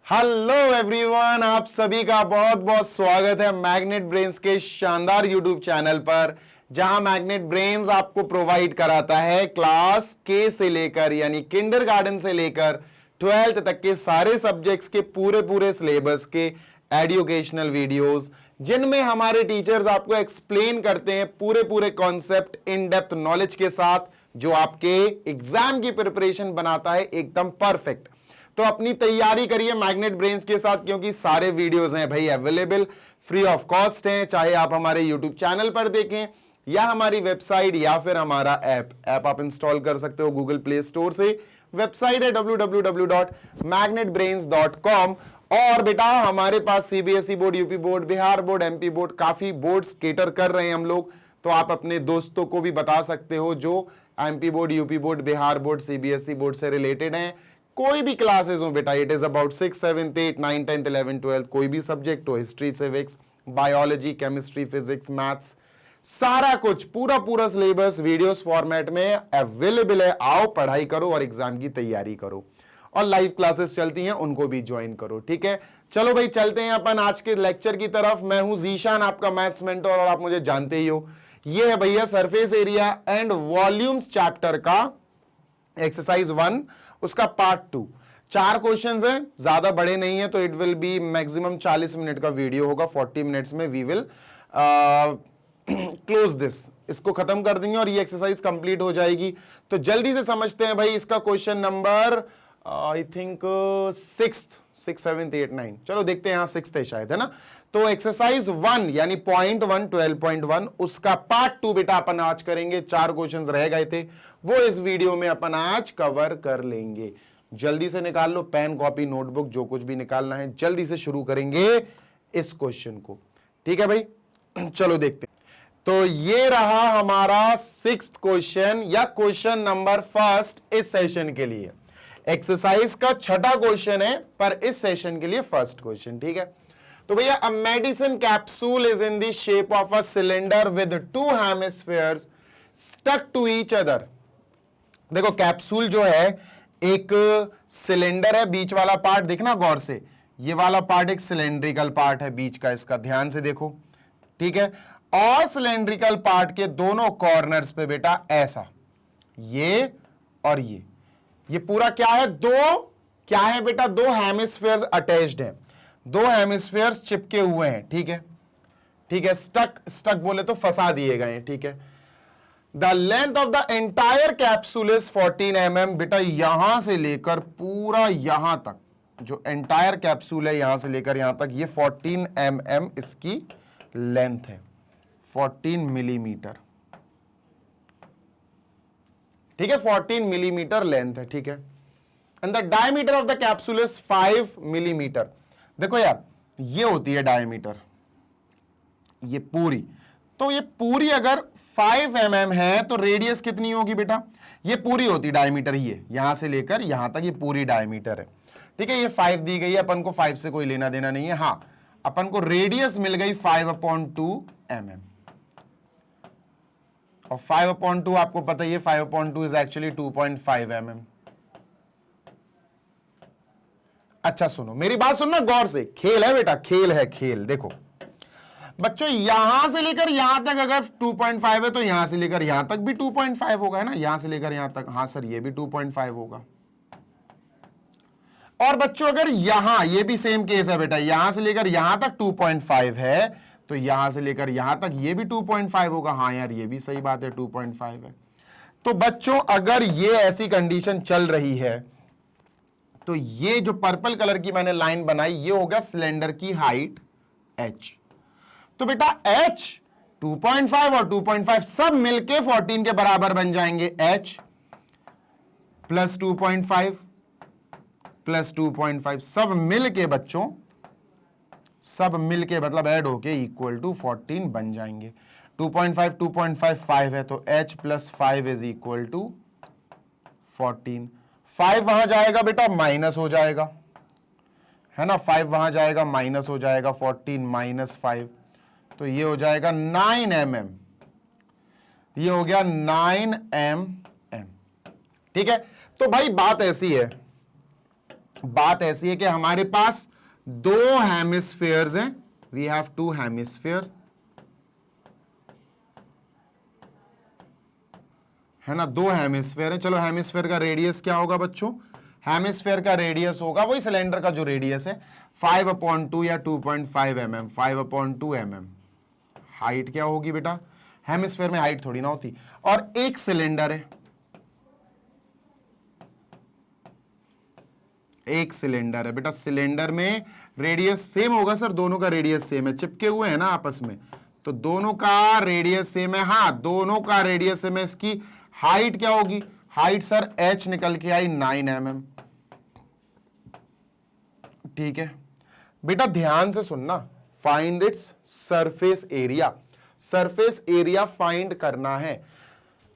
Hello everyone, आप सभी का बहुत बहुत स्वागत है मैग्नेट ब्रेन्स के शानदार यूट्यूब चैनल पर, जहां मैग्नेट ब्रेन्स आपको प्रोवाइड कराता है क्लास के से लेकर यानी किंडरगार्टन से लेकर 12th तक के सारे सब्जेक्ट्स के पूरे सिलेबस के एजुकेशनल वीडियोस, जिनमें हमारे टीचर्स आपको एक्सप्लेन करते हैं पूरे कॉन्सेप्ट इन डेप्थ नॉलेज के साथ, जो आपके एग्जाम की प्रिपरेशन बनाता है एकदम परफेक्ट। तो अपनी तैयारी करिए मैग्नेट ब्रेन्स के साथ, क्योंकि सारे वीडियोस हैं भाई अवेलेबल, फ्री ऑफ कॉस्ट हैं। चाहे आप हमारे यूट्यूब चैनल पर देखें या हमारी वेबसाइट या फिर हमारा ऐप आप इंस्टॉल कर सकते हो गूगल प्ले स्टोर से। वेबसाइट है www.magnetbrains.com। और बेटा हमारे पास CBSE board, UP board, Bihar board, MP board, काफी बोर्ड्स केटर कर रहे हैं हम लोग। तो आप अपने दोस्तों को भी बता सकते हो जो MP board, UP board, Bihar board, CBSE board से रिलेटेड हैं। कोई भी क्लासेस हो बेटा, इट इज अबाउट 6, 7, 8, 9, 10, 11, 12, कोई भी सब्जेक्ट हो, history, civics, biology, chemistry, physics, maths, सारा कुछ पूरा सिलेबस वीडियोस फॉर्मेट में अवेलेबल है। आओ पढ़ाई करो और एग्जाम की तैयारी करो, और लाइव क्लासेस चलती हैं उनको भी ज्वाइन करो। ठीक है, चलो भाई चलते हैं अपन आज के लेक्चर की तरफ। मैं हूं जीशान, आपका मैथ्स मेंटर, और आप मुझे जानते ही हो। ये है भैया surface area and volumes chapter का एक्सरसाइज 1, उसका पार्ट 2। 4 क्वेश्चंस हैं, ज्यादा बड़े नहीं है, तो it will be maximum 40 minute का वीडियो होगा। 40 मिनट्स में वी विल क्लोज दिस, इसको खत्म कर देंगे और ये एक्सरसाइज कंप्लीट हो जाएगी। तो जल्दी से समझते हैं भाई इसका क्वेश्चन नंबर आई थिंक 6, 7, 8, 9, चलो देखते हैं, यहां 6 है शायद, है ना। तो एक्सरसाइज 1 यानी पॉइंट 1, 12.1, उसका पार्ट 2 बेटा अपन आज करेंगे। 4 क्वेश्चंस रह गए थे, वो इस वीडियो में अपन आज कवर कर लेंगे। जल्दी से निकाल लो पेन, कॉपी, नोटबुक, जो कुछ भी निकालना है। जल्दी से शुरू करेंगे इस क्वेश्चन को, ठीक है भाई। चलो देखते हैं। तो ये रहा हमारा 6th क्वेश्चन या क्वेश्चन नंबर 1 इस सेशन के लिए। एक्सरसाइज का 6ठा क्वेश्चन है, पर इस सेशन के लिए 1st क्वेश्चन, ठीक है। तो भैया, a medicine capsule is in the shape of a cylinder with 2 hemispheres stuck to each other. देखो कैप्सूल जो है एक सिलेंडर है, बीच वाला पार्ट देखना गौर से, ये वाला पार्ट एक सिलेंड्रिकल पार्ट है बीच का, इसका ध्यान से देखो, ठीक है। और सिलेंड्रिकल पार्ट के दोनों कॉर्नर्स पे बेटा ऐसा, ये और ये पूरा क्या है, क्या है बेटा, 2 हेमिस्फीयर्स अटैच्ड हैं, 2 हेमिस्फीयर्स चिपके हुए हैं, ठीक है। स्टक बोले तो फंसा दिए गए, ठीक है। The length of the entire capsule is 14 mm। बेटा यहां से लेकर पूरा यहां तक, जो एंटायर कैप्सूल है यहां से लेकर यहां तक, ये 14 mm इसकी लेंथ है, 14 मिलीमीटर, ठीक है। 14 मिलीमीटर लेंथ है, ठीक है। And the diameter of the capsule is 5 millimetre. देखो यार, ये होती है डायमीटर, ये पूरी, तो ये पूरी अगर 5 mm है तो रेडियस कितनी होगी बेटा, ये पूरी होती डायमीटर, ये यहां से लेकर यहां तक ये पूरी डायमीटर है, ठीक है। ये 5 दी गई है, अपन को 5 से कोई लेना देना नहीं है। हां, अपन को रेडियस मिल गई 5/2 mm, और 5/2 आपको पता ही है, 5/2 इज एक्चुअली 2.5 mm। अच्छा सुनो, मेरी बात सुनना गौर से, खेल है बेटा, खेल है, खेल। देखो बच्चों, यहां से लेकर यहां तक अगर 2.5 है तो यहां से लेकर यहां तक भी 2.5 होगा, है ना। यहां से लेकर यहां तक, हां सर, ये भी 2.5 होगा। और बच्चों अगर यहां, ये भी सेम केस है बेटा, यहां से लेकर यहां तक 2.5 है, तो यहां से लेकर यहां तक ये भी 2.5 होगा। हां यार, ये भी सही बात है, 2.5 है। तो बच्चों अगर ये ऐसी कंडीशन चल रही है, तो ये जो पर्पल कलर की मैंने लाइन बनाई, ये हो गया सिलेंडर की हाइट h। तो बेटा h 2.5 और 2.5 सब मिलके 14 के बराबर बन जाएंगे। h प्लस 2.5 प्लस 2.5 सब मिलके बच्चों, सब मिलके मतलब ऐड होके इक्वल टू 14 बन जाएंगे। 2.5 2.5 5 है, तो h plus 5 is equal to 14। 5 वहां जाएगा बेटा, माइनस हो जाएगा, है ना। 5 वहां जाएगा, माइनस हो जाएगा, 14 माइनस 5, तो ये हो जाएगा 9 mm, ये हो गया 9 mm, ठीक है। तो भाई बात ऐसी है, बात ऐसी है कि हमारे पास दो हेमिस्फेयर्स हैं, वी हैव टू हेमिस्फेयर, है ना, दो हेमिस्फेयर है। चलो हेमिस्फेयर का रेडियस क्या होगा बच्चों, हेमिस्फेयर का रेडियस होगा वही सिलेंडर का जो रेडियस है 5/2 या 2.5 mm, 5/2 mm। हाइट क्या होगी बेटा, हेमिस्फेयर में हाइट थोड़ी ना होती, और एक सिलेंडर है, एक सिलेंडर है बेटा, सिलेंडर में रेडियस सेम होगा सर, दोनों का रेडियस सेम है, चिपके हुए हैं ना आपस में, तो दोनों का रेडियस सेम है, हाँ दोनों का रेडियस सेम है। इसकी हाइट क्या होगी, हाइट सर h निकल के आई 9 mm। ठीक है बेटा, ध्यान से सुनना, find its surface area, surface area find करना है।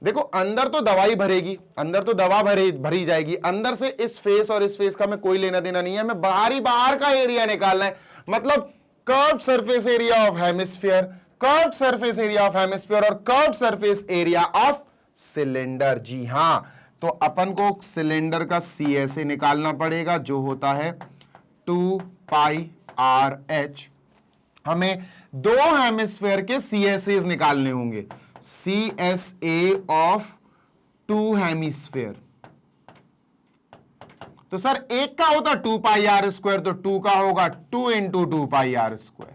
देखो अंदर तो दवाई भरेगी, अंदर तो दवा भरी जाएगी, अंदर से इस फेस और इस फेस का मैं कोई लेना देना नहीं है, मैं बाहर का एरिया निकालना है, मतलब curved surface area of hemisphere, curved surface area of hemisphere और curved surface area of cylinder. जी हां, तो अपन को सिलेंडर का CSA निकालना पड़ेगा जो होता है 2πRh। हमें दो हेमिस्फीयर के CSAs निकालने होंगे, CSA ऑफ टू हेमिस्फीयर। तो सर एक का होता 2πr², तो टू का होगा 2 × 2πr²,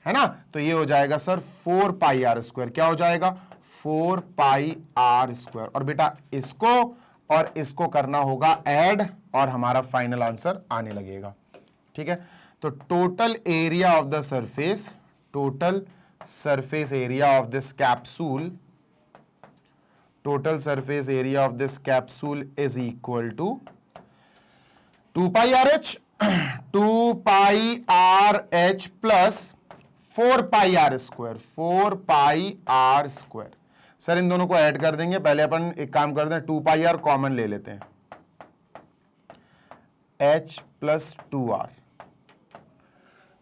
है ना, तो ये हो जाएगा सर 4πr²। क्या हो जाएगा, 4πr²। और बेटा इसको और इसको करना होगा ऐड, और हमारा फाइनल आंसर आने लगेगा। ठीक है, तो total area of the surface, total surface area of this capsule, total surface area of this capsule is equal to 2πRh, 2πRh plus 4πr², 4πr²। Sir इन दोनों को ऐड कर देंगे, पहले अपन एक काम करते हैं, 2πr कॉमन ले लेते हैं, h plus 2r,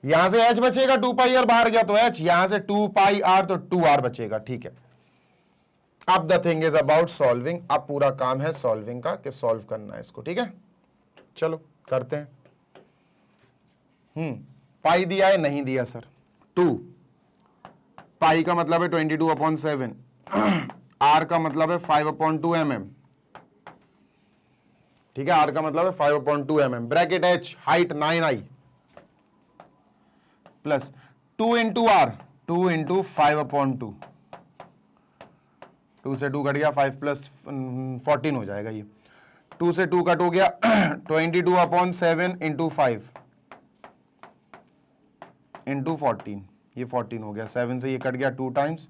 यहां से h बचेगा, 2πr बाहर गया तो h, यहां से 2πr तो 2r बचेगा। ठीक है, अब the thing is about solving, अब पूरा काम है सॉल्विंग का, कि सॉल्व करना है इसको। ठीक है, चलो करते हैं। पाई दिया है, नहीं दिया सर, 2 पाई का मतलब है 22/7, r का मतलब है 5/2 mm। ठीक है, r का मतलब है 5/2 mm, bracket h, height 9i plus 2 × r, 2 × 5/2, 2 से 2 कट गया, 5 प्लस 14 हो जाएगा, ये 2 से 2 कट हो गया, 22/7 × 5 × 14, ये 14 हो गया, 7 से ये कट गया 2 टाइम्स,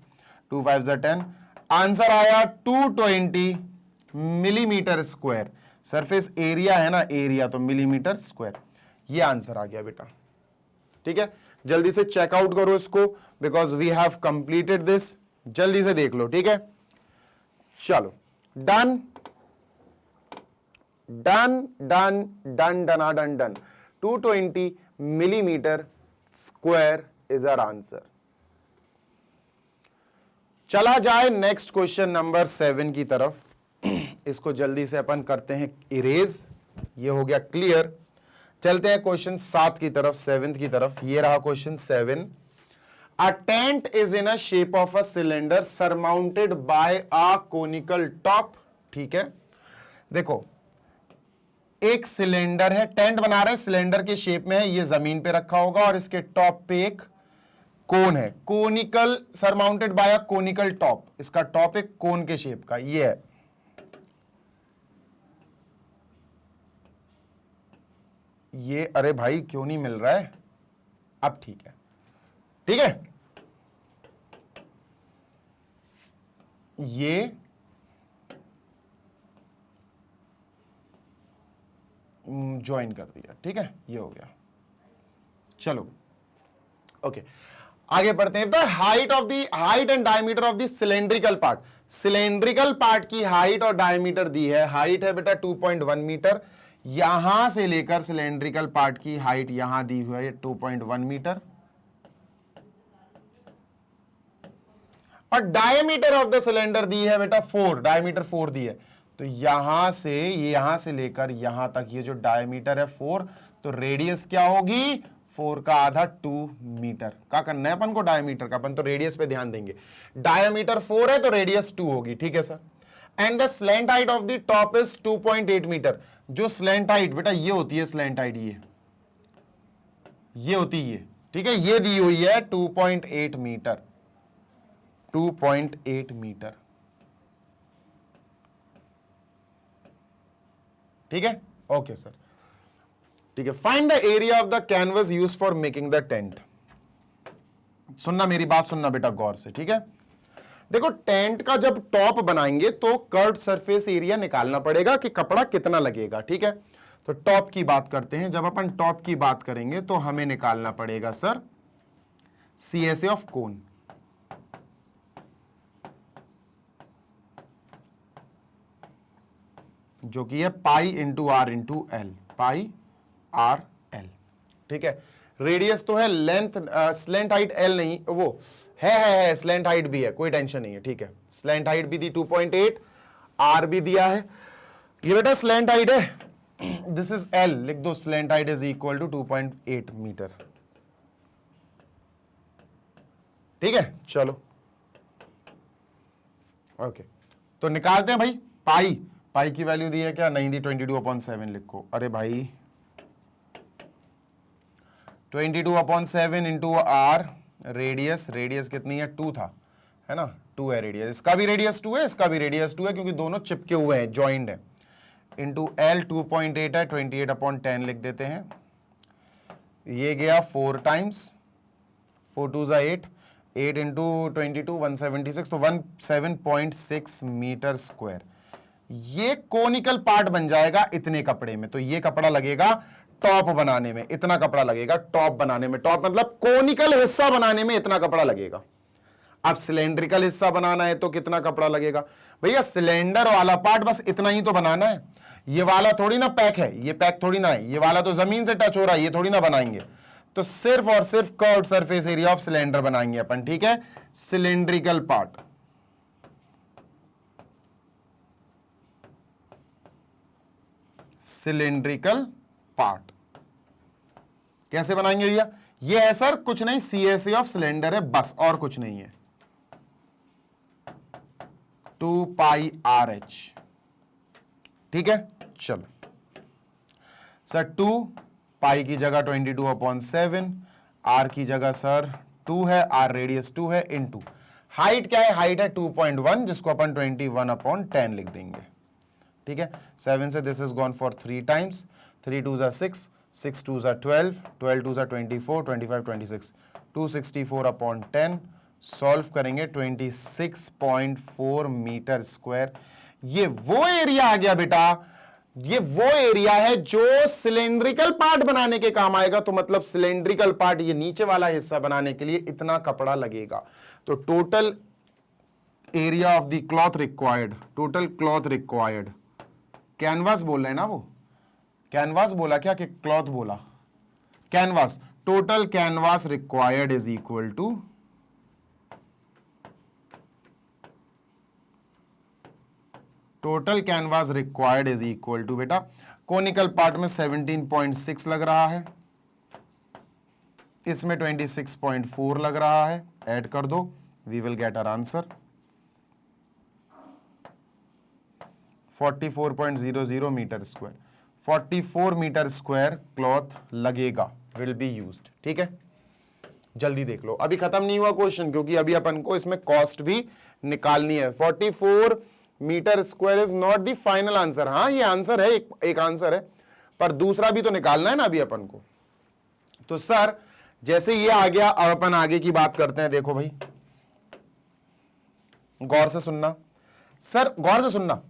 2 5 = 10, आंसर आया 220 मिलीमीटर स्क्वायर। सरफेस एरिया है ना, एरिया तो मिलीमीटर स्क्वायर, ये आंसर आ गया बेटा। ठीक है, जल्दी से चेकआउट करो इसको, because we have completed this, जल्दी से देख लो। ठीक है, चलो done done done done done done done 220 millimetre square is our answer. चला जाए नेक्स्ट क्वेश्चन नंबर 7 की तरफ। इसको जल्दी से अपन करते हैं इरेज, ये हो गया क्लियर। चलते हैं क्वेश्चन 7 की तरफ, 7th की तरफ। ये रहा question 7। A tent is in a shape of a cylinder surmounted bye a conical top. ठीक है, देखो एक सिलेंडर है, टेंट बना रहे हैं, सिलेंडर के शेप में है, ये जमीन पे रखा होगा और इसके टॉप पे एक कोन है, conical, surmounted bye a conical top. इसका टॉप एक कोन के शेप का ये है। ये अरे भाई क्यों नहीं मिल रहा है, अब ठीक है, ठीक है, ये ज्वाइन कर दिया। ठीक है, ये हो गया। चलो ओके, आगे बढ़ते हैं। The height of the height and diameter of the cylindrical part, cylindrical part की हाइट और डायमीटर दी है। हाइट है बेटा 2.1 मीटर, यहां से लेकर सिलेंड्रिकल पार्ट की हाइट यहां दी हुई है 2.1 मीटर, और डायमीटर ऑफ द सिलेंडर दी है बेटा 4, डायमीटर 4 दी है। तो यहां से लेकर यहां तक ये जो डायमीटर है 4, तो रेडियस क्या होगी 4 का आधा 2 मीटर। क्या करना है अपन को डायमीटर का, अपन तो रेडियस पे ध्यान देंगे। डायमीटर 4 है तो रेडियस 2 होगी, ठीक है sir. And the slant height of the top is 2.8 metre. जो स्लैंट हाइट बेटा ये होती है स्लैंट हाइट, ये होती है, ठीक है, ये दी हुई है 2.8 मीटर, 2.8 मीटर, ठीक है। ओके सर, ठीक है। Find the area of the canvas use for making the tent. सुनना, मेरी बात सुनना बेटा गौर से, ठीक है। देखो टेंट का जब टॉप बनाएंगे तो कर्व्ड सरफेस एरिया निकालना पड़ेगा कि कपड़ा कितना लगेगा, ठीक है। तो टॉप की बात करते हैं। जब अपन टॉप की बात करेंगे तो हमें निकालना पड़ेगा सर CSA ऑफ कोन, जो कि है pi into r into l, pi r l, ठीक है। रेडियस तो है, लेंथ स्लैंट हाइट एल नहीं, वो है स्लैंट हाइट भी है, कोई टेंशन नहीं है, ठीक है। स्लैंट हाइट भी दी 2.8, आर भी दिया है, ये बेटा स्लैंट हाइट है, दिस इज एल, लिख दो slant height is equal to 2.8 metre, ठीक है। चलो ओके, तो निकालते हैं भाई। पाई की वैल्यू दी है क्या, नहीं दी, 22/7 लिखो। अरे भाई 22/7 इंटू आर, रेडियस कितनी है 2 था, है ना, 2 है रेडियस, इसका भी रेडियस 2 है, इसका भी रेडियस 2 है, क्योंकि दोनों चिपके हुए हैं, जॉइंड है। इंटू एल 2.8 है, 28/10 लिख देते हैं। ये गया 4 टाइम्स, 4 2 8, 8 इंटू 22 176, तो 17.6 मीटर स्क्वायर। ये कोनिकल पार्ट बन जाएगा इतने कपड़े में। तो ये कपड़ा लगेगा टॉप बनाने में, इतना कपड़ा लगेगा टॉप बनाने में। टॉप मतलब कोनिकल हिस्सा बनाने में इतना कपड़ा लगेगा। अब सिलेंड्रिकल हिस्सा बनाना है तो कितना कपड़ा लगेगा भैया, सिलेंडर वाला पार्ट बस इतना ही तो बनाना है। ये वाला थोड़ी ना पैक है, ये पैक थोड़ी ना है, ये वाला तो जमीन से टच हो रहा है, ये थोड़ी ना बनाएंगे। तो सिर्फ और सिर्फ curved surface area of cylinder बनाएंगे अपन, ठीक है। सिलेंड्रिकल पार्ट, सिलेंड्रिकल पार्ट कैसे बनाएंगे भैया, ये है सर कुछ नहीं, CSA ऑफ सिलेंडर है बस, और कुछ नहीं है, 2 पाई RH, ठीक है। चलो सर 2 पाई की जगह 22/7, आर की जगह सर 2 है, आर रेडियस 2 है, इनटू हाइट क्या है, हाइट है 2.1, जिसको अपन 21/10 लिख देंगे, ठीक है। 7 से this is gone for 3 times, 3 2 6, 6 2 12, 12 2 24, 25 26, 264/10, solve करेंगे 26.4 मीटर स्क्वायर। ये वो एरिया आ गया बेटा, ये वो एरिया है जो सिलेंड्रिकल पार्ट बनाने के काम आएगा। तो मतलब सिलेंड्रिकल पार्ट, ये नीचे वाला हिस्सा बनाने के लिए इतना कपड़ा लगेगा। तो total area of the cloth required, total cloth required, canvas बोल रहे हैं ना, वो कैनवास बोला क्या कि क्लॉथ बोला, canvas, total canvas required is equal to total canvas required is equal to बेटा, कोनिकल पार्ट में 17.6 लग रहा है, इसमें 26.4 लग रहा है, ऐड कर दो, we will get our answer 44.00 metre square. 44 metre square cloth लगेगा, विल बी यूज्ड, ठीक है। जल्दी देख लो, अभी खत्म नहीं हुआ क्वेश्चन, क्योंकि अभी अपन को इसमें कॉस्ट भी निकालनी है। 44 metre square is not the final answer. हाँ ये आंसर है, एक आंसर है, पर दूसरा भी तो निकालना है ना अभी अपन को। तो सर जैसे ये आ गया, अब अपन आगे की बात करते हैं। देखो भाई गौर से सुनना, सर गौर से सुनना।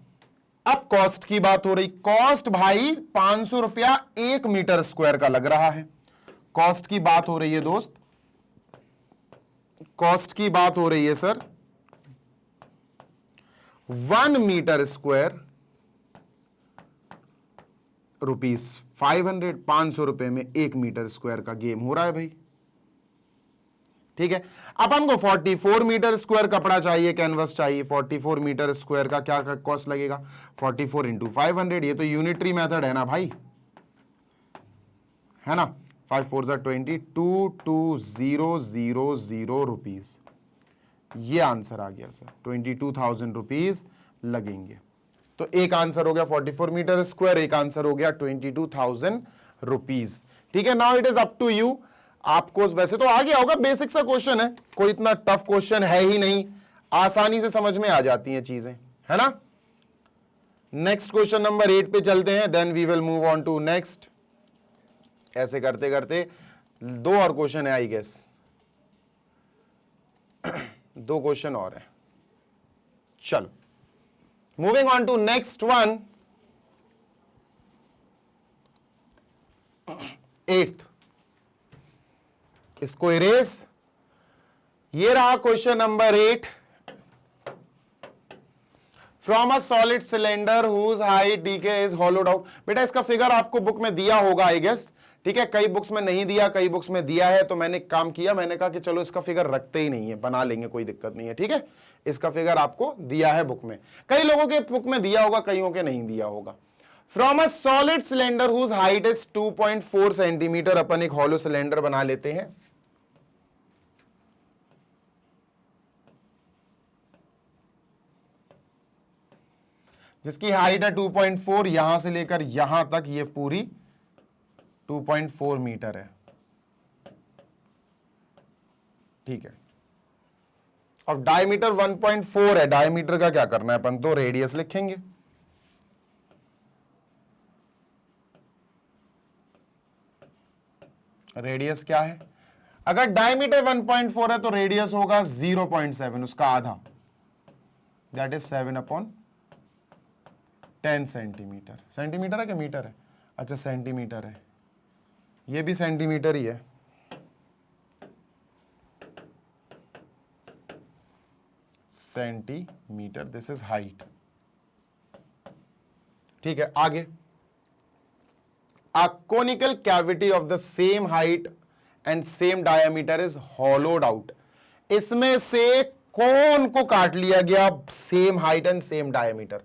अब कॉस्ट की बात हो रही, कॉस्ट भाई 500 रुपया 1 मीटर स्क्वायर का लग रहा है। कॉस्ट की बात हो रही है दोस्त, कॉस्ट की बात हो रही है सर, 1 मीटर स्क्वायर रुपीस 500, 500 रुपए में 1 मीटर स्क्वायर का गेम हो रहा है भाई। ठीक है। अपन को 44 मीटर स्क्वायर कपड़ा चाहिए, कैनवस चाहिए। 44 मीटर स्क्वायर का क्या कॉस्ट लगेगा? 44 इंटू 500। ये तो यूनिटरी मेथड है ना भाई, है ना। 5 4 20, 22,000 रुपीज। ये आंसर आ गया सर, 22,000 रुपीज लगेंगे। तो एक आंसर हो गया 44 मीटर स्क्वायर, एक आंसर हो गया 22,000 रुपीज। ठीक है, now it is up to you. आपको वैसे तो आ गया होगा, बेसिक सा क्वेश्चन है, कोई इतना टफ क्वेश्चन है ही नहीं, आसानी से समझ में आ जाती हैं चीजें, है ना। नेक्स्ट क्वेश्चन नंबर 8 पे चलते हैं, then we will move on to next. ऐसे करते करते 2 और क्वेश्चन है आई गेस, 2 क्वेश्चन और है। चलो moving on to next one, 8th। इसको इरेज। ये रहा question number 8। From a solid cylinder whose height DK is hollowed out. बेटा इसका फिगर आपको बुक में दिया होगा आई गेस, ठीक है। कई बुक्स में नहीं दिया, कई बुक्स में दिया है, तो मैंने काम किया, मैंने कहा कि चलो इसका फिगर रखते ही नहीं है, बना लेंगे, कोई दिक्कत नहीं है, ठीक है। इसका फिगर आपको दिया है बुक में, कई लोगों के बुक में दिया होगा, कईयों के नहीं दिया होगा। From a solid cylinder whose height is 2.4 centimetre. अपन एक हॉलो सिलेंडर बना लेते हैं, जिसकी हाइट है 2.4, यहां से लेकर यहां तक ये पूरी 2.4 मीटर है, ठीक है। अब डायमीटर 1.4 है, डायमीटर का क्या करना है अपन, तो रेडियस लिखेंगे। रेडियस क्या है? अगर डायमीटर 1.4 है तो रेडियस होगा 0.7, उसका आधा, दैट इज 7/10 सेंटीमीटर। सेंटीमीटर है कि मीटर है? अच्छा सेंटीमीटर है, ये भी सेंटीमीटर ही है। सेंटीमीटर, दिस इज हाइट, ठीक है। आगे, a conical cavity of the same height and same diameter is hollowed out। इसमें से कोन को काट लिया गया, same height and same diameter,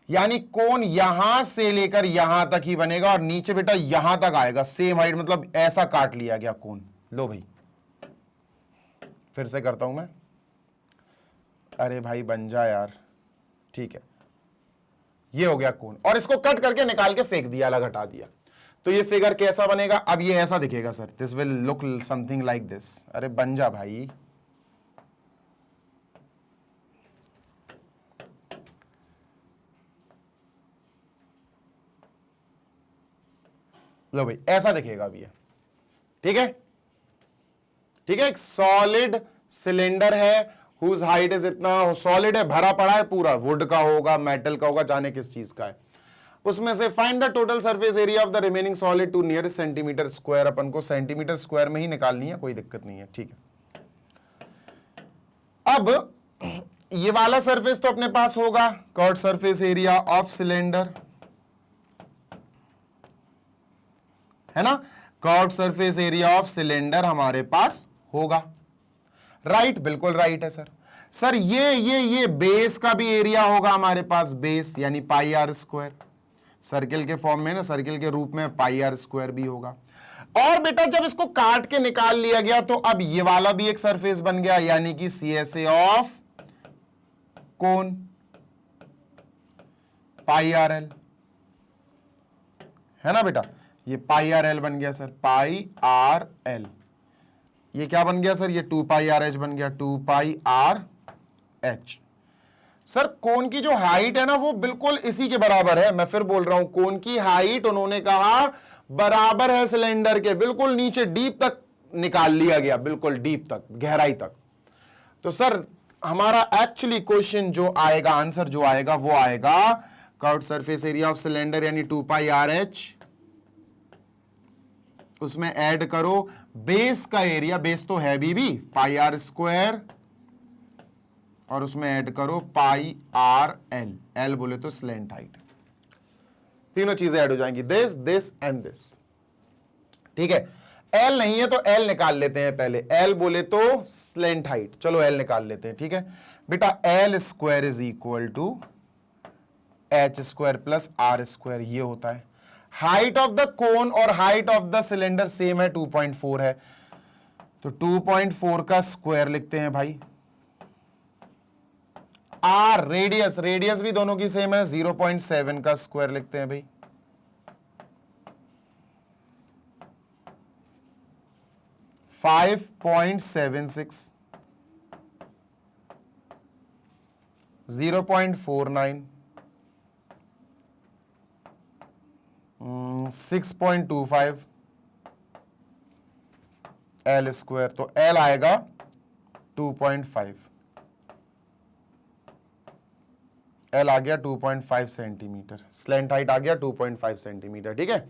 यानी कोन यहां से लेकर यहां तक ही बनेगा और नीचे बेटा यहां तक आएगा, सेम हाइट, मतलब ऐसा काट लिया गया कोन। लो भाई फिर से करता हूं मैं, अरे भाई बन जा यार, ठीक है। ये हो गया कोन, और इसको कट करके निकाल के फेंक दिया, अलग हटा दिया। तो ये फिगर कैसा बनेगा? अब ये ऐसा दिखेगा sir, this will look something like this. अरे बन जा भाई, लो भाई ऐसा दिखेगा अब ये, ठीक है, ठीक है। एक सॉलिड सिलेंडर है हुज हाइट इज इतना, सॉलिड है, भरा पड़ा है पूरा, वुड का होगा, मेटल का होगा, जाने किस चीज का है। उसमें से find the total surface area of the remaining solid to nearest centimetre square. अपन को सेंटीमीटर स्क्वायर में ही निकालनी है, कोई दिक्कत नहीं है, ठीक है। अब ये वाला सरफेस तो अपने पास होगा, curved surface area of cylinder, है ना। Curved surface area of cylinder हमारे पास होगा, राइट, बिल्कुल राइट है सर। सर ये बेस का भी एरिया होगा हमारे पास, बेस यानी पाई आर स्क्वायर, सर्किल के फॉर्म में ना, सर्किल के रूप में पाई आर स्क्वायर भी होगा। और बेटा जब इसको काट के निकाल लिया गया तो अब ये वाला भी एक सरफेस बन गया, यानी कि CSA of cone pi r L, है ना बेटा। ये पाई आर एल बन गया सर, पाई आर एल। ये क्या बन गया सर? ये 2 पाई आर एच बन गया, 2 पाई आर एच। सर कोन की जो हाइट है ना वो बिल्कुल इसी के बराबर है, मैं फिर बोल रहा हूं, कोन की हाइट उन्होंने कहा बराबर है सिलेंडर के, बिल्कुल नीचे डीप तक निकाल लिया गया, बिल्कुल डीप तक, गहराई तक। तो सर हमारा एक्चुअली क्वेश्चन जो आएगा, आंसर जो आएगा वो आएगा curved surface area of cylinder यानी 2 पाई आर एच, उसमें ऐड करो बेस का एरिया, बेस तो है भी पाई आर स्क्वायर, और उसमें ऐड करो पाई आर एल, एल बोले तो स्लेंट हाइट, तीनों चीजें ऐड हो जाएंगी, दिस दिस एंड दिस, ठीक है। एल नहीं है तो एल निकाल लेते हैं पहले, एल बोले तो स्लेंट हाइट, चलो एल निकाल लेते हैं, ठीक है बेटा। L square is equal to h square plus r square, ये होता है। हाइट ऑफ द कोन और height of the cylinder same है, 2.4 है, तो 2.4 का स्क्वायर लिखते हैं भाई। आर रेडियस, रेडियस भी दोनों की सेम है, 0.7 का स्क्वायर लिखते हैं भाई। फाइव 5.76, 0.49, 6.25 एल स्क्वायर, तो एल आएगा 2.5, एल आ गया 2.5 सेंटीमीटर, स्लैंट हाइट आ गया 2.5 सेंटीमीटर, ठीक है।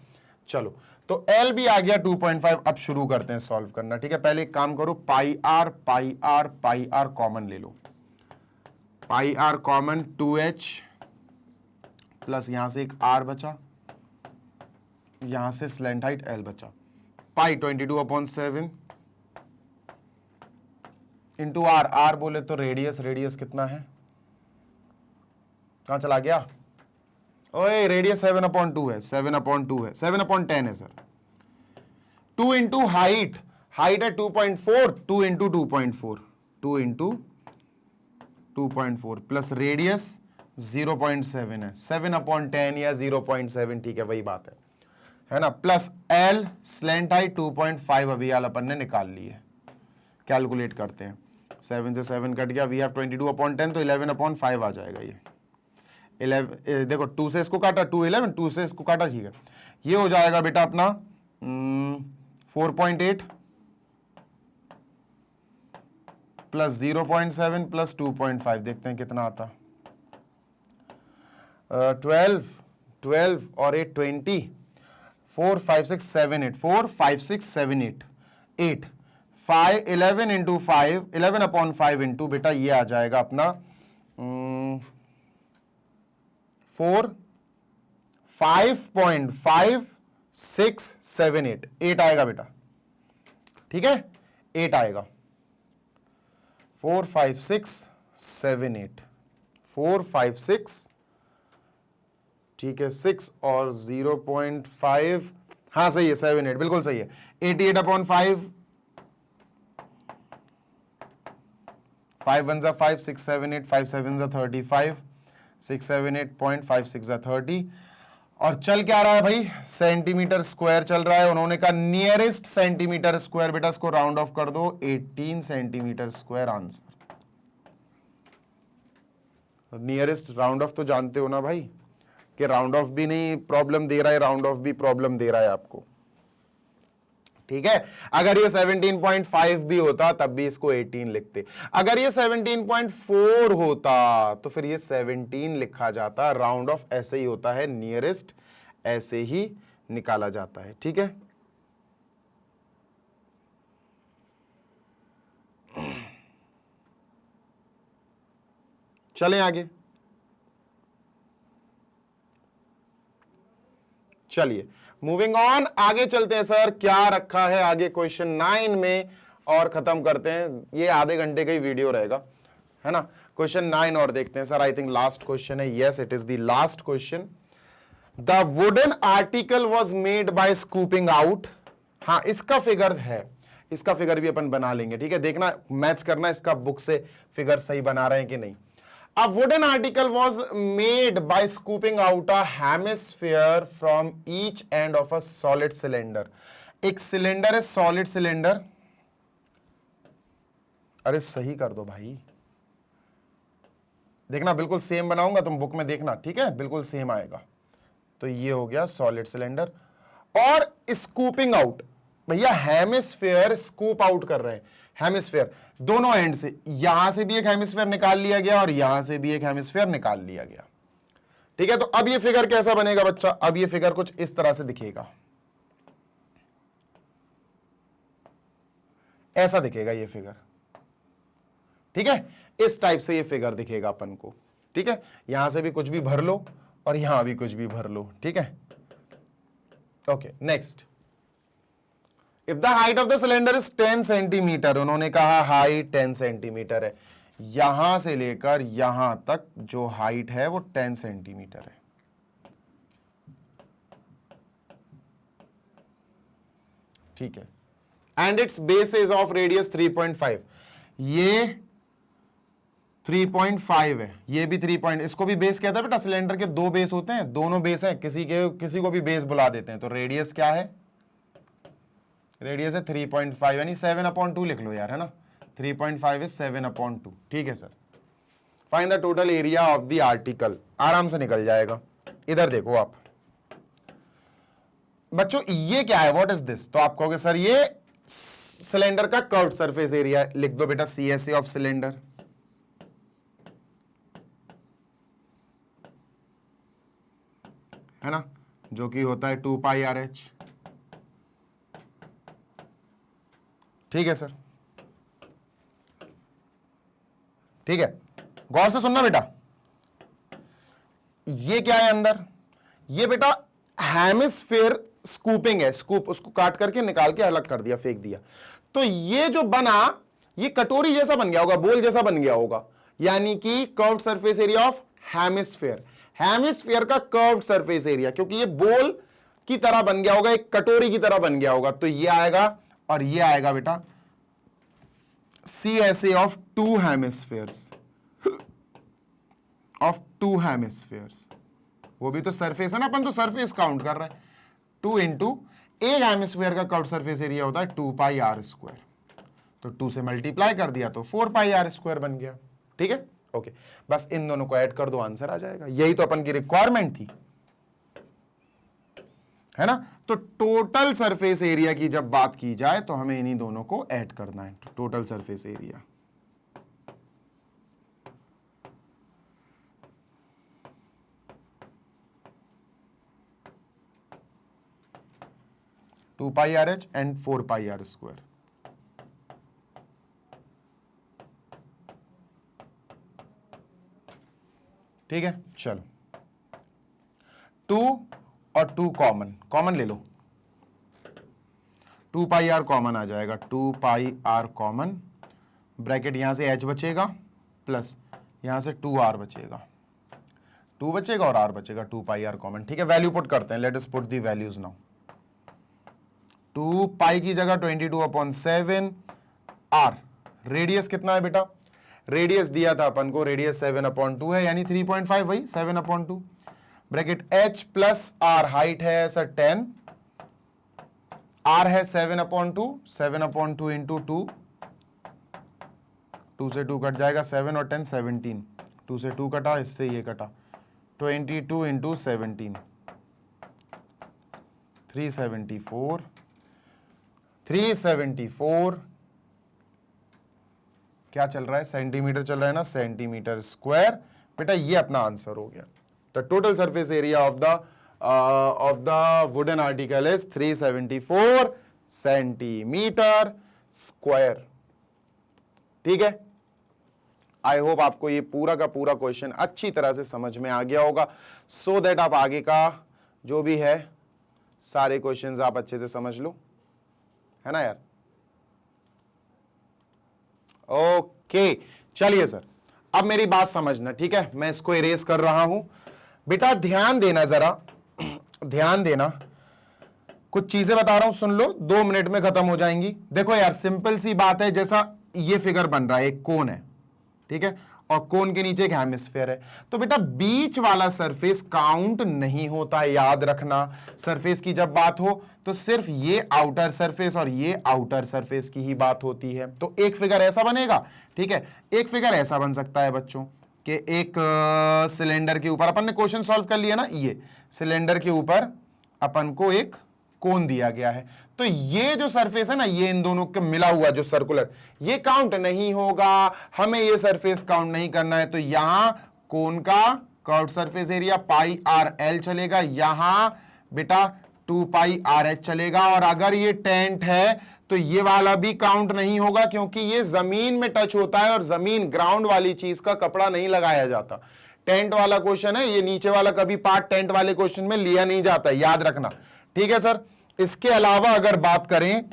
चलो तो एल भी आ गया 2.5। अब शुरू करते हैं सॉल्व करना, ठीक है। पहले एक काम करो, pi r pi r pi r common ले लो, pi r common, 2h plus यहां से एक आर बचा, यहां से स्लैंट हाइट एल बचा, पाई 22/7 इंटू आर, आर बोले तो रेडियस, रेडियस कितना है, कहां चला गया, ओए रेडियस 7/2 है, 7/2 है, 7/10 है सर। 2 इंटू हाइट, हाइट है 2.4, 2 इंटू 2.4, 2 इंटू 2.4 प्लस रेडियस 0.7 है, 7/10 या 0.7, ठीक है वही बात है ना। प्लस एल स्लैंट हाइट 2.5 अभी यार अपन ने निकाल ली है, कैलकुलेट करते हैं, 7 से 7 कट गया, वी हैव 22/10, तो 11/5 आ जाएगा ये। 11 देखो 2 से इसको काटा 2 11, 2 से इसको काटा, ठीक है, ये हो जाएगा बेटा अपना 4.8 प्लस 0.7 प्लस 2.5, देखते हैं कितना आता, 12 और 8 20, 4 5 6 7 8, 4 5 6 7 8, 8 5 11 इंटू 5, 11/5 इंटू बेटा ये आ जाएगा अपना 4 5.5678, 8 आएगा बेटा, ठीक है 8 आएगा, 4 5 6 7 8, 4 5 6, ठीक है 6 और 0.5, हाँ सही है 7 8, बिल्कुल सही है, 88/5, 5 1 जा 5, 6 7 8, 5 7 जा 35, 6 7 8.56 जा 30, और चल क्या रहा है भाई, सेंटीमीटर स्क्वायर चल रहा है। उन्होंने कहा नियरेस्ट सेंटीमीटर स्क्वायर, बेटा इसको राउंड ऑफ कर दो, 18 centimetre square answer. Nearest round of तो जानते हो ना भाई, कि राउंड ऑफ भी नहीं प्रॉब्लम दे रहा है, राउंड ऑफ भी प्रॉब्लम दे रहा है आपको, ठीक है। अगर ये 17.5 भी होता तब भी इसको 18 लिखते, अगर ये 17.4 होता तो फिर ये 17 लिखा जाता। राउंड ऑफ ऐसे ही होता है, नियरेस्ट ऐसे ही निकाला जाता है, ठीक है। चलें आगे, चलिए मूविंग ऑन, आगे चलते हैं सर, क्या रखा है आगे क्वेश्चन 9 में, और खत्म करते हैं, ये आधे घंटे का ही वीडियो रहेगा, है ना। क्वेश्चन 9 और देखते हैं sir, I think last question है, yes it is the last question. The wooden article was made by scooping out, हाँ इसका फिगर है, इसका फिगर भी अपन बना लेंगे, ठीक है, देखना मैच करना इसका बुक से फिगर सही बना रहे हैं कि नहीं। A wooden article was made by scooping out a hemisphere from each end of a solid cylinder. एक सिलेंडर है, सॉलिड सिलेंडर, अरे सही कर दो भाई, देखना बिल्कुल सेम बनाऊंगा, तुम बुक में देखना, ठीक है, बिल्कुल सेम आएगा। तो ये हो गया सॉलिड सिलेंडर, और स्कूपिंग आउट, भैया हेमिस्फेयर स्कूप आउट कर रहे हैं, हेमिस्फेयर दोनों एंड से, यहां से भी एक हेमिस्फेयर निकाल लिया गया और यहां से भी एक हेमिस्फेयर निकाल लिया गया, ठीक है। तो अब ये फिगर कैसा बनेगा बच्चा, अब ये फिगर कुछ इस तरह से दिखेगा, ऐसा दिखेगा ये फिगर, ठीक है, इस टाइप से ये फिगर दिखेगा अपन को, ठीक है। यहां से भी कुछ भी भर लो और यहां भी कुछ भी भर लो, ठीक है। Okay next, if the height of the cylinder is 10 centimetre, उन्होंने कहा हाइट 10 सेंटीमीटर है, यहां से लेकर यहां तक जो हाइट है वो 10 सेंटीमीटर है। ठीक है, and it's base is of radius 3.5, ये 3.5 है, ये भी 3. इसको भी बेस कहता है बेटा, सिलेंडर के दो बेस होते हैं, दोनों बेस हैं, किसी को भी बेस बुला देते हैं। तो रेडियस क्या है, रेडियस है 3.5, यानी 7/2 लिख लो यार, है ना, 3.5 इज 7/2। ठीक है sir, find the total area of the article, आराम से निकल जाएगा। इधर देखो आप बच्चों, ये क्या है, व्हाट इज दिस? तो आप कहोगे सर ये सिलेंडर का कर्व्ड सरफेस एरिया, लिख दो बेटा CSA ऑफ सिलेंडर। है ना, जो कि होता है 2πRH। ठीक है सर, ठीक है, गौर से सुनना बेटा, ये क्या है अंदर, ये बेटा हेमिस्फीयर स्कूपिंग है, स्कूप, उसको काट करके निकाल के अलग कर दिया, फेंक दिया। तो ये जो बना, ये कटोरी जैसा बन गया होगा, बोल जैसा बन गया होगा, यानी कि curved surface area of hemisphere, hemisphere का कर्व्ड सरफेस एरिया, क्योंकि ये बोल की तरह बन गया होगा, एक कटोरी की तरह बन गया होगा। तो ये आएगा और ये आएगा बेटा CSA of 2 hemispheres, of 2 hemispheres, वो भी तो सरफेस है ना, अपन तो सरफेस काउंट कर रहे हैं। 2 इंटू एक हेमिस्फीयर का कर्व्ड सरफेस एरिया होता है 2πr², तो 2 से मल्टीप्लाई कर दिया तो 4πr² बन गया। ठीक है, ओके, बस इन दोनों को ऐड कर दो, आंसर आ जाएगा। यही तो अपन की रिक्वायरमेंट थी, है ना। तो टोटल सरफेस एरिया की जब बात की जाए तो हमें इन्हीं दोनों को ऐड करना है, total surface area. Two pi r h and 4πr²। ठीक है, चलो 2 और 2 कॉमन ले लो, 2πr कॉमन आ जाएगा, 2πr कॉमन, ब्रैकेट यहां से h बचेगा प्लस यहां से 2r बचेगा, 2 बचेगा और r बचेगा, 2πr कॉमन। ठीक है, वैल्यू पुट करते हैं, let us put the values now. 2 पाई की जगह 22/7, r रेडियस कितना है बेटा, रेडियस दिया था अपन को, रेडियस 7/2 है, यानी 3.5, वही 7/2, bracket h plus r, height है सर 10, r है 7/2, 7/2 इंटू 2, 2 से 2 कट जाएगा, 7 और 10 17, 2 से 2 कटा, इससे ये कटा, 22 इंटू 17, 374, 374 क्या चल रहा है, सेंटीमीटर चल रहा है ना, सेंटीमीटर स्क्वायर। बेटा ये अपना आंसर हो गया। The total surface area of the wooden article is 374 centimetre square. ठीक है, आई होप आपको ये पूरा का पूरा क्वेश्चन अच्छी तरह से समझ में आ गया होगा, सो दैट आप आगे का जो भी है सारे क्वेश्चंस आप अच्छे से समझ लो, है ना यार। ओके, चलिए सर, अब मेरी बात समझना, ठीक है, मैं इसको इरेज कर रहा हूं। बेटा ध्यान देना, जरा ध्यान देना, कुछ चीजें बता रहा हूं, सुन लो, 2 मिनट में खत्म हो जाएंगी। देखो यार, सिंपल सी बात है, जैसा ये फिगर बन रहा है, एक कोन है, ठीक है, और कोन के नीचे एक हेमिस्फीयर है, तो बेटा बीच वाला सरफेस काउंट नहीं होता, याद रखना। सरफेस की जब बात हो तो सिर्फ ये आउटर सरफेस और ये आउटर सरफेस की ही बात होती है। तो एक फिगर ऐसा बनेगा, ठीक है, एक फिगर ऐसा बन सकता है बच्चों कि एक सिलेंडर के ऊपर, अपन ने क्वेश्चन सॉल्व कर लिया ना, ये सिलेंडर के ऊपर अपन को एक कोन दिया गया है, तो ये जो सरफेस है ना, ये इन दोनों के मिला हुआ जो सर्कुलर, ये काउंट नहीं होगा, हमें ये सरफेस काउंट नहीं करना है। तो यहां कोन का कर्व्ड सरफेस एरिया πrl चलेगा, यहां बेटा 2πrh चलेगा, और अगर ये टेंट है तो ये वाला भी काउंट नहीं होगा, क्योंकि ये जमीन में टच होता है और जमीन ग्राउंड वाली चीज का कपड़ा नहीं लगाया जाता। टेंट वाला क्वेश्चन है, ये नीचे वाला कभी पार्ट टेंट वाले क्वेश्चन में लिया नहीं जाता, याद रखना। ठीक है सर, इसके अलावा अगर बात करें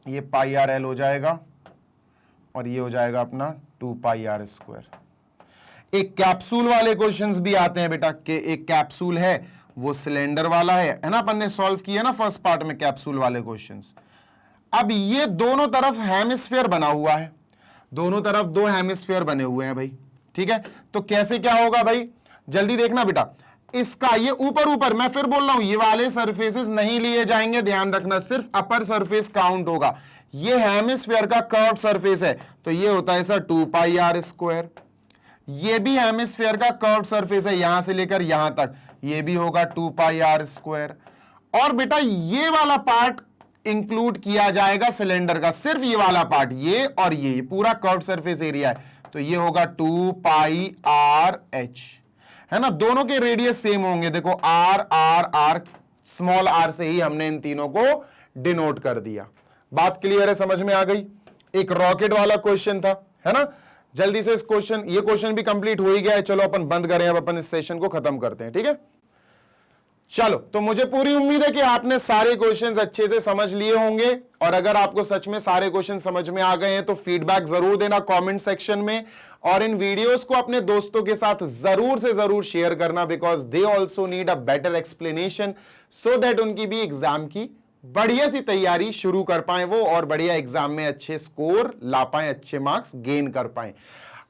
ये पाई आर एल हो जाएगा और ये हो जाएगा अपना 2 पाई आर स्क्वायर। एक कैप्सूल वाले क्वेश्चंस भी आते हैं बेटा, कि एक कैप्सूल है वो सिलेंडर वाला है ना, अपन ने सॉल्व किया ना फर्स्ट पार्ट में कैप्सूल वाले क्वेश्चंस। अब ये दोनों तरफ हेमिस्फीयर बना हुआ है, दोनों तरफ 2 हेमिस्फीयर बने हुए हैं भाई, ठीक है। तो कैसे क्या होगा भाई, जल्दी देखना बेटा। इसका ये ऊपर ऊपर, मैं फिर बोल रहा हूं, ये वाले सरफेसेस नहीं लिए जाएंगे, ध्यान रखना, सिर्फ अपर सरफेस काउंट होगा। ये हेमिस्फीयर का कर्व सरफेस है, तो ये होता है सर 2 पाई आर स्क्वायर। ये भी हेमिस्फीयर का कर्व सरफेस है, यहां से लेकर यहां तक, ये भी होगा 2 पाई आर स्क्वायर। और बेटा ये वाला पार्ट इंक्लूड किया जाएगा सिलेंडर का, सिर्फ ये वाला पार्ट, ये और ये पूरा कर्व सरफेस एरिया है, तो ये होगा 2 पाई आर एच, है ना। दोनों के रेडियस सेम होंगे, देखो r r r, small r से ही हमने इन तीनों को डिनोट कर दिया। बात क्लियर है, समझ में आ गई। एक रॉकेट वाला क्वेश्चन था, है ना। जल्दी से इस क्वेश्चन, ये क्वेश्चन भी कंप्लीट हो ही गया है, चलो अपन बंद करें, अब अपन इस सेशन को खत्म करते हैं, ठीक है। चलो, तो मुझे पूरी उम्मीद है कि आपने सारे क्वेश्चंस अच्छे से समझ लिए होंगे, और अगर आपको सच में सारे क्वेश्चन समझ में आ गए हैं तो फीडबैक जरूर देना कमेंट सेक्शन में, और इन वीडियोस को अपने दोस्तों के साथ जरूर से जरूर शेयर करना, because they also need a better explanation, so that उनकी भी एग्जाम की बढ़िया सी तैयारी शुरू कर पाए वो, और बढ़िया एग्जाम में अच्छे स्कोर ला पाए, अच्छे मार्क्स गेन कर पाए।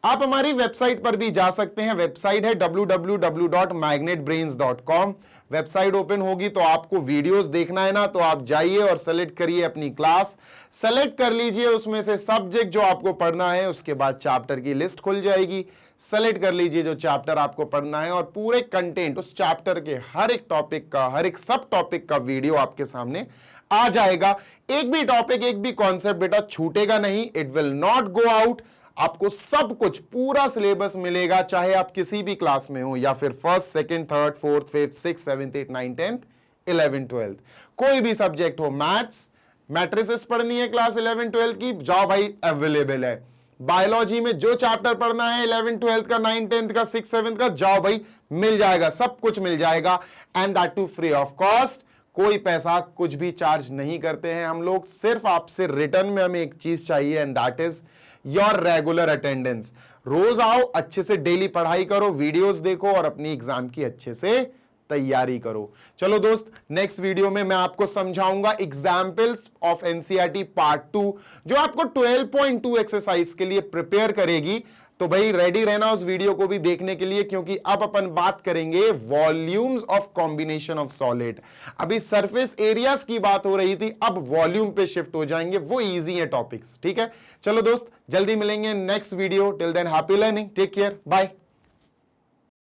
आप हमारी वेबसाइट पर भी जा सकते हैं, वेबसाइट है www.magnetbrains.com। वेबसाइट ओपन होगी तो आपको वीडियोस देखना है ना, तो आप जाइए और सेलेक्ट करिए अपनी क्लास, सेलेक्ट कर लीजिए उसमें से सब्जेक्ट जो आपको पढ़ना है, उसके बाद चैप्टर की लिस्ट खुल जाएगी, सेलेक्ट कर लीजिए जो चैप्टर आपको पढ़ना है, और पूरे कंटेंट उस चैप्टर के हर एक टॉपिक का, हर एक सब टॉपिक का वीडियो आपके सामने आ जाएगा। एक भी टॉपिक, एक भी कॉन्सेप्ट बेटा छूटेगा नहीं, it will not go out. आपको सब कुछ पूरा सिलेबस मिलेगा, चाहे आप किसी भी क्लास में हो, या फिर first, second, third, fourth, fifth, six, seventh, eight, 9, 10, 11, 12, कोई भी सब्जेक्ट हो। मैथ्स, मैट्रिसेस पढ़नी है क्लास 11, 12 की, जाओ भाई, अवेलेबल है। बायोलॉजी में जो चैप्टर पढ़ना है 11, 12 का, 9, 10 का, 6, 7 का, जाओ भाई, मिल जाएगा, सब कुछ मिल जाएगा, and that too free of cost. कोई पैसा कुछ भी चार्ज नहीं करते हैं हम लोग, सिर्फ आपसे रिटर्न में हमें एक चीज चाहिए, and that is your regular attendance. रोज आओ, अच्छे से डेली पढ़ाई करो, वीडियोस देखो, और अपनी एग्जाम की अच्छे से तैयारी करो। चलो दोस्त, नेक्स्ट वीडियो में मैं आपको समझाऊंगा एग्जाम्पल्स ऑफ एनसीईआरटी पार्ट 2, जो आपको 12.2 एक्सरसाइज के लिए प्रिपेयर करेगी। तो भाई रेडी रहना उस वीडियो को भी देखने के लिए, क्योंकि अब अपन बात करेंगे volumes of combination of solid. अभी सरफेस एरियाज की बात हो रही थी, अब वॉल्यूम पे शिफ्ट हो जाएंगे, वो इजी है टॉपिक्स, ठीक है। चलो दोस्त, जल्दी मिलेंगे next video, till then happy learning, take care, bye.